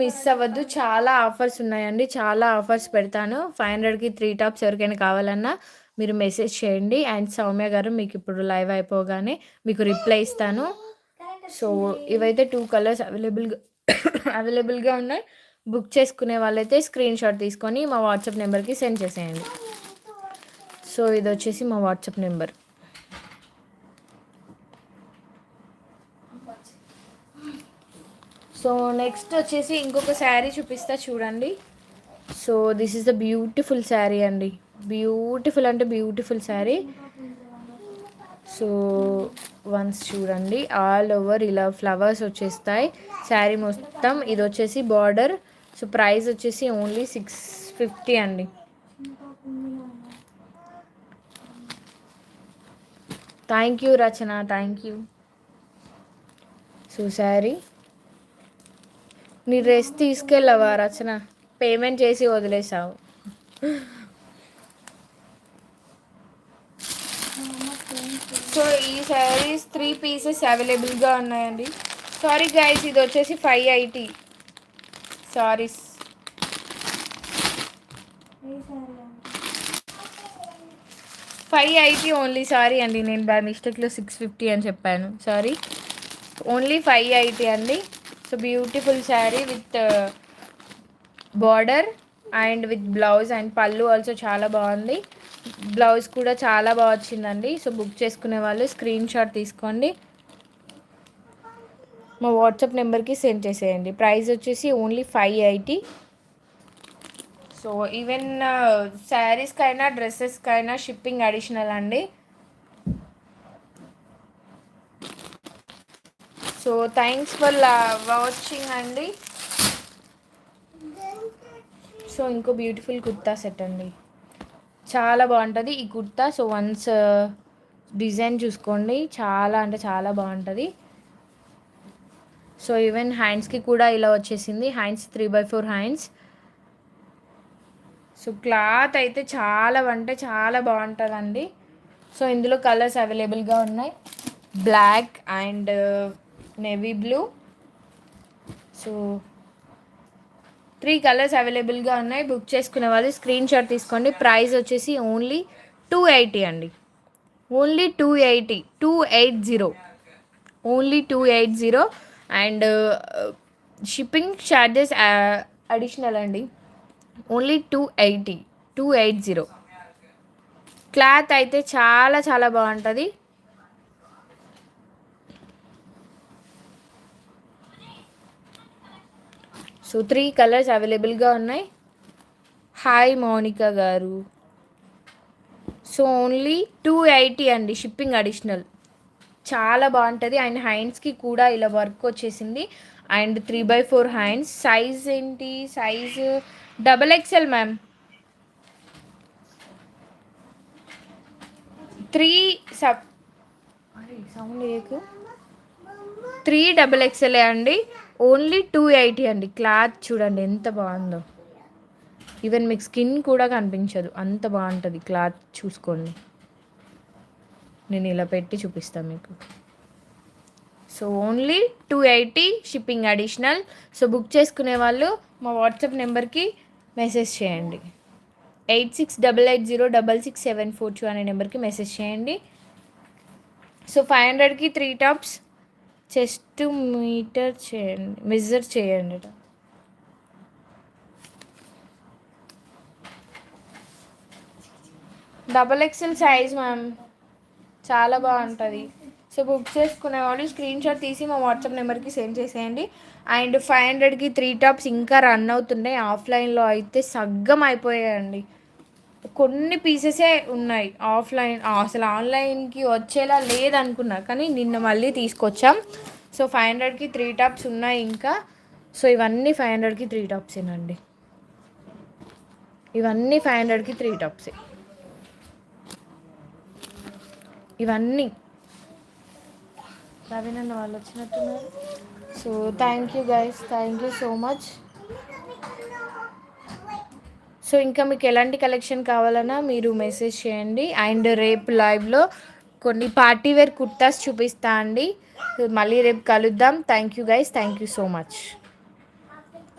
Miss అవ్వద్దు. చాలా offers ఉన్నాయండి. చాలా ఆఫర్స్ పెడతాను. 500కి 3 టాప్స్ ఎవరికైనా కావాలన్నా మీరు మెసేజ్ చేయండి. అండ్ సౌమ్య గారు మీకు ఇప్పుడు లైవ్ అయిపోగానే మీకు రిప్లై ఇస్తాను. సో, ఇవైతే 2 కలర్స్ అవైలబుల్‌గా ఉన్నాయి. బుక్ చేసుకునే వాళ్ళైతే స్క్రీన్‌షాట్ తీసుకొని మా వాట్సాప్ నెంబర్‌కి సెండ్ చేసేయండి. సో, ఇదొచ్చేసి మా వాట్సాప్ నెంబర్. సో, నెక్స్ట్ వచ్చేసి ఇంకొక శారీ చూపిస్తా చూడండి. So, this is the beautiful sari అండి. బ్యూటిఫుల్ అంటే బ్యూటిఫుల్ శారీ. సో, వన్స్ చూడండి. ఆల్ ఓవర్ ఇలా ఫ్లవర్స్ వచ్చేస్తాయి శారీ మొత్తం. ఇది వచ్చేసి బార్డర్. సో, ప్రైస్ వచ్చేసి ఓన్లీ 650 అండి. Thank you Rachana, thank you. So, sari నీ డ్రెస్ తీసుకెళ్ళవా రచన? పేమెంట్ చేసి వదిలేసావు. సో, ఈ శారీస్ 3 పీసెస్ అవైలబుల్గా ఉన్నాయండి. సారీ గైస్, ఇది వచ్చేసి 580. సారీస్ 580 ఓన్లీ. సారీ అండి, నేను బై మిస్టేక్లో 650 అని చెప్పాను. సారీ, ఓన్లీ 580 అండి. So, beautiful sari with border and with blouse and పళ్ళు ఆల్సో చాలా బాగుంది. బ్లౌజ్ కూడా చాలా బాగా వచ్చిందండి. సో, బుక్ చేసుకునే వాళ్ళు స్క్రీన్ షాట్ తీసుకోండి, మా వాట్సాప్ నెంబర్కి సెండ్ చేసేయండి. ప్రైస్ వచ్చేసి ఓన్లీ 580. సో, ఈవెన్ శారీస్కైనా డ్రెస్సెస్కైనా షిప్పింగ్ అడిషనల్ అండి. సో, థ్యాంక్స్ ఫర్ వాచింగ్ అండి. సో, ఇంకో బ్యూటిఫుల్ కుర్తా సెట్ అండి, చాలా బాగుంటుంది ఈ కుర్తా. సో, వన్స్ డిజైన్ చూసుకోండి, చాలా అంటే చాలా బాగుంటుంది. సో, ఈవెన్ హ్యాండ్స్కి కూడా ఇలా వచ్చేసింది. Hands 3/4 hands. సో, క్లాత్ అయితే చాలా అంటే చాలా బాగుంటుందండి. సో, ఇందులో కలర్స్ అవైలబుల్గా ఉన్నాయి, black and navy blue. So, 3 colours అవైలబుల్గా ఉన్నాయి. బుక్ చేసుకునే వాళ్ళు స్క్రీన్ షాట్ తీసుకోండి. ప్రైస్ వచ్చేసి ఓన్లీ 280 అండి. Only 280, 280, only 280. And shipping charges additional అండి. ఓన్లీ 280, 280. క్లాత్ అయితే చాలా చాలా బాగుంటుంది. సో, 3 కలర్స్ అవైలబుల్గా ఉన్నాయి. హాయ్ మౌనిక గారు. సో, ఓన్లీ 280 అండి, షిప్పింగ్ అడిషనల్. చాలా బాగుంటుంది. అండ్ హ్యాండ్స్కి కూడా ఇలా వర్క్ వచ్చేసింది. And 3/4 hands. సైజ్ ఏంటి? Size XXL ma'am. 3 సౌండ్ ఏకు 3 XXL అండి. ఓన్లీ 280 అండి. క్లాత్ చూడండి ఎంత బాగుందో. ఈవెన్ మీకు స్కిన్ కూడా కనిపించదు, అంత బాగుంటుంది క్లాత్. చూసుకోండి, నేను ఇలా పెట్టి చూపిస్తాను మీకు. So, only 280, shipping additional. So, book చేసుకునే వాళ్ళు మా వాట్సాప్ నెంబర్కి మెసేజ్ చేయండి. 8688066742 అనే నెంబర్కి మెసేజ్ చేయండి. సో, 500కి 3 టాప్స్. చెస్ట్ మీటర్ చేయండి, మెజర్ చేయండి. XXL సైజ్ మ్యామ్, చాలా బాగుంటుంది. సో, బుక్ చేసుకునే వాళ్ళు స్క్రీన్ షాట్ తీసి మా వాట్సాప్ నెంబర్కి సెండ్ చేసేయండి. అండ్ 500కి 3 టాప్స్ ఇంకా రన్ అవుతున్నాయి. ఆఫ్లైన్లో అయితే సగ్గం అయిపోయాయండి, కొన్ని పీసెసే ఉన్నాయి. ఆఫ్లైన్ అసలు ఆన్లైన్కి వచ్చేలా లేదనుకున్నా, కానీ నిన్న మళ్ళీ తీసుకొచ్చాం. సో, 500కి 3 టాప్స్ ఉన్నాయి ఇంకా. సో, ఇవన్నీ 500కి 3 టాప్సేనండి. ఇవన్నీ 500కి 3 టాప్సే. ఇవన్నీ రవీనన్న వాళ్ళు వచ్చినట్టున్నారు. So, thank you guys, thank you so much. So, ఇంకా మీకు ఎలాంటి కలెక్షన్ కావాలన్నా మీరు మెసేజ్ చేయండి. అండ్ రేపు లైవ్లో కొన్ని పార్టీ వేర్ కుర్తాస్ చూపిస్తా అండి. మళ్ళీ రేపు కలుద్దాం. Thank you guys, thank you so much.